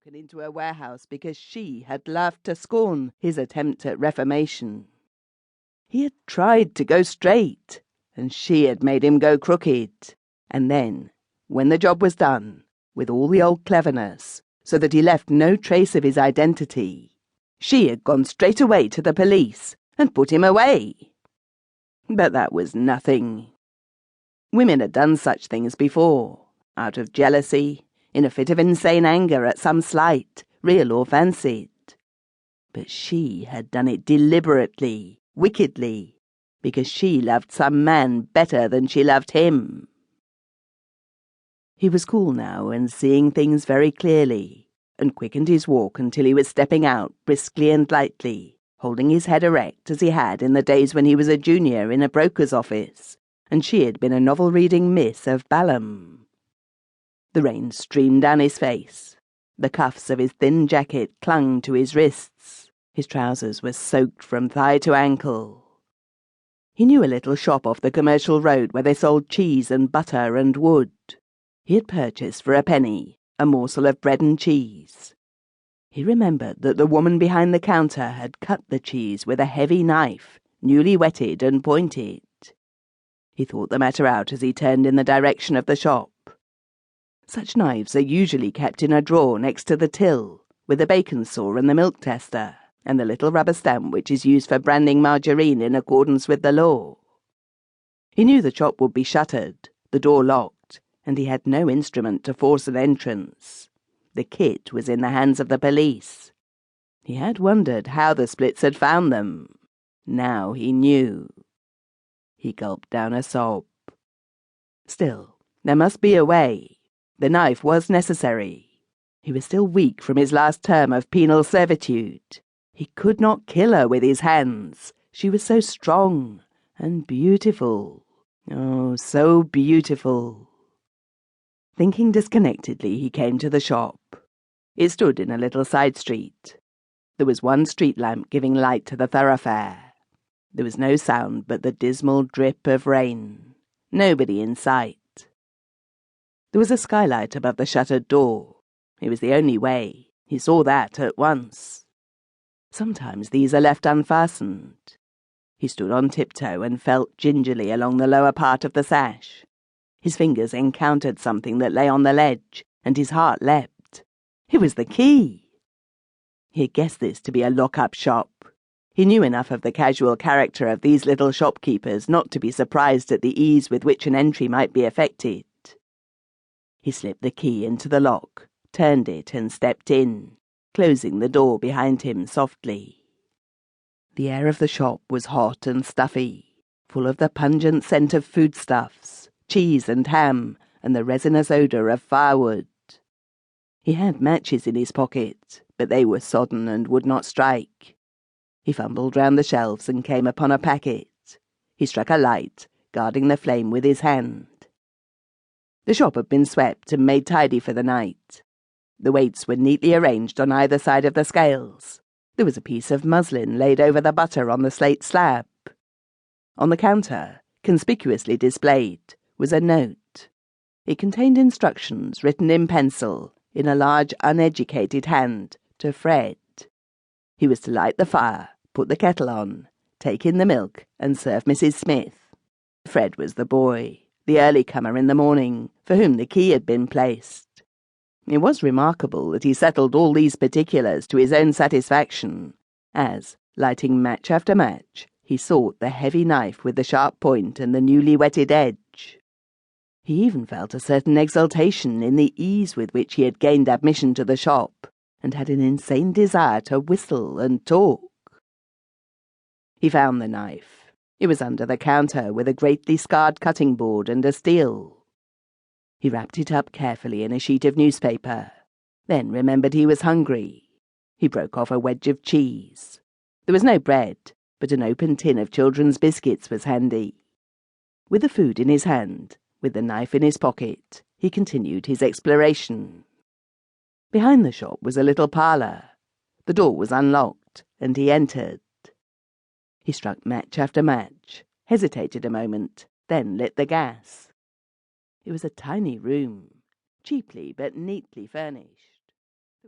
broken into a warehouse because she had laughed to scorn his attempt at reformation. He had tried to go straight, and she had made him go crooked. And then, when the job was done, with all the old cleverness, so that he left no trace of his identity, she had gone straight away to the police and put him away. But that was nothing. Women had done such things before, out of jealousy, in a fit of insane anger at some slight, real or fancied. But she had done it deliberately, wickedly, because she loved some man better than she loved him. He was cool now and seeing things very clearly, and quickened his walk until he was stepping out briskly and lightly, holding his head erect as he had in the days when he was a junior in a broker's office, and she had been a novel-reading miss of Balham. The rain streamed down his face. The cuffs of his thin jacket clung to his wrists. His trousers were soaked from thigh to ankle. He knew a little shop off the commercial road where they sold cheese and butter and wood. He had purchased for a penny a morsel of bread and cheese. He remembered that the woman behind the counter had cut the cheese with a heavy knife, newly whetted and pointed. He thought the matter out as he turned in the direction of the shop. Such knives are usually kept in a drawer next to the till, with the bacon saw and the milk tester, and the little rubber stamp which is used for branding margarine in accordance with the law. He knew the shop would be shuttered, the door locked, and he had no instrument to force an entrance. The kit was in the hands of the police. He had wondered how the Splits had found them. Now he knew. He gulped down a sob. Still, there must be a way. The knife was necessary. He was still weak from his last term of penal servitude. He could not kill her with his hands. She was so strong and beautiful. Oh, so beautiful. Thinking disconnectedly, he came to the shop. It stood in a little side street. There was one street lamp giving light to the thoroughfare. There was no sound but the dismal drip of rain. Nobody in sight. There was a skylight above the shuttered door. It was the only way. He saw that at once. Sometimes these are left unfastened. He stood on tiptoe and felt gingerly along the lower part of the sash. His fingers encountered something that lay on the ledge, and his heart leapt. It was the key. He had guessed this to be a lock-up shop. He knew enough of the casual character of these little shopkeepers not to be surprised at the ease with which an entry might be effected. He slipped the key into the lock, turned it and stepped in, closing the door behind him softly. The air of the shop was hot and stuffy, full of the pungent scent of foodstuffs, cheese and ham, and the resinous odour of firewood. He had matches in his pocket, but they were sodden and would not strike. He fumbled round the shelves and came upon a packet. He struck a light, guarding the flame with his hand. The shop had been swept and made tidy for the night. The weights were neatly arranged on either side of the scales. There was a piece of muslin laid over the butter on the slate slab. On the counter, conspicuously displayed, was a note. It contained instructions written in pencil, in a large uneducated hand, to Fred. He was to light the fire, put the kettle on, take in the milk, and serve Mrs. Smith. Fred was the boy, the early comer in the morning, for whom the key had been placed. It was remarkable that he settled all these particulars to his own satisfaction, as, lighting match after match, he sought the heavy knife with the sharp point and the newly whetted edge. He even felt a certain exultation in the ease with which he had gained admission to the shop, and had an insane desire to whistle and talk. He found the knife. It was under the counter with a greatly scarred cutting board and a steel. He wrapped it up carefully in a sheet of newspaper, then remembered he was hungry. He broke off a wedge of cheese. There was no bread, but an open tin of children's biscuits was handy. With the food in his hand, with the knife in his pocket, he continued his exploration. Behind the shop was a little parlour. The door was unlocked, and he entered. He struck match after match, hesitated a moment, then lit the gas. It was a tiny room, cheaply but neatly furnished.